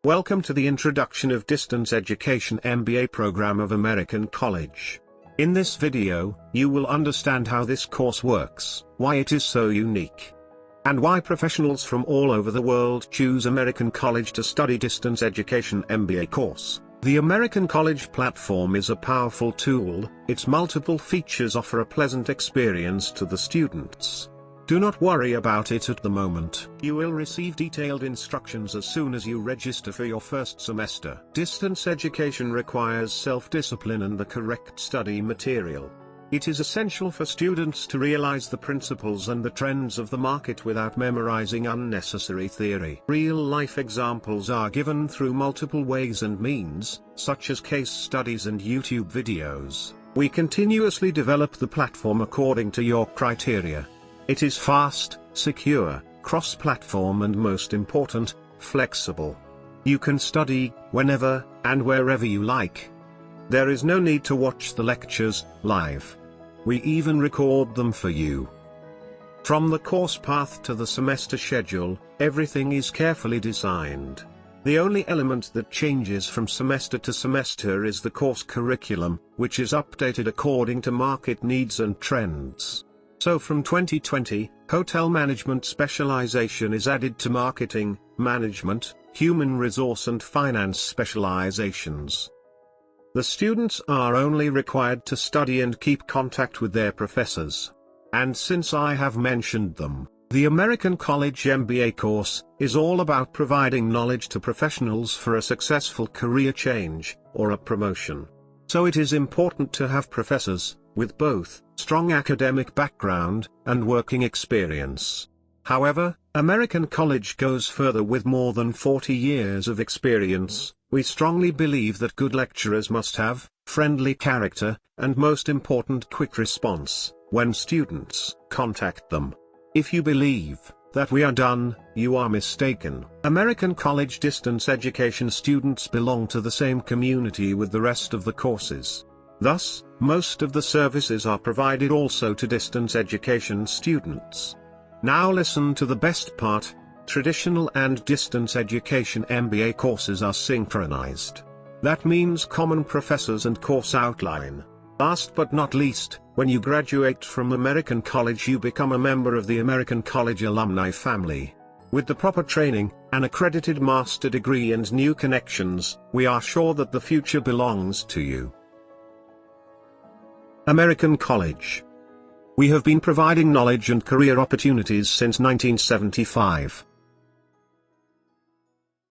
Welcome to the Introduction of Distance Education MBA program of American College. In this video, you will understand how this course works, why it is so unique, and why professionals from all over the world choose American College to study Distance Education MBA course. The American College platform is a powerful tool. Its multiple features offer a pleasant experience to the students. Do not worry about it at the moment. You will receive detailed instructions as soon as you register for your first semester. Distance education requires self-discipline and the correct study material. It is essential for students to realize the principles and the trends of the market without memorizing unnecessary theory. Real-life examples are given through multiple ways and means, such as case studies and YouTube videos. We continuously develop the platform according to your criteria. It is fast, secure, cross-platform and most important, flexible. You can study whenever and wherever you like. There is no need to watch the lectures live. We even record them for you. From the course path to the semester schedule, everything is carefully designed. The only element that changes from semester to semester is the course curriculum, which is updated according to market needs and trends. So from 2020, hotel management specialization is added to marketing, management, human resource and finance specializations. The students are only required to study and keep contact with their professors. And since I have mentioned them, the American College MBA course is all about providing knowledge to professionals for a successful career change or a promotion. So it is important to have professors with both strong academic background and working experience. However, American College goes further with more than 40 years of experience. We strongly believe that good lecturers must have friendly character, and most important, quick response when students contact them. If you believe that we are done, you are mistaken. American College distance education students belong to the same community with the rest of the courses. Thus, most of the services are provided also to distance education students. Now listen to the best part. Traditional and distance education MBA courses are synchronized. That means common professors and course outline. Last but not least, when you graduate from American College, you become a member of the American College alumni family. With the proper training, an accredited master degree and new connections, we are sure that the future belongs to you. American College. We have been providing knowledge and career opportunities since 1975.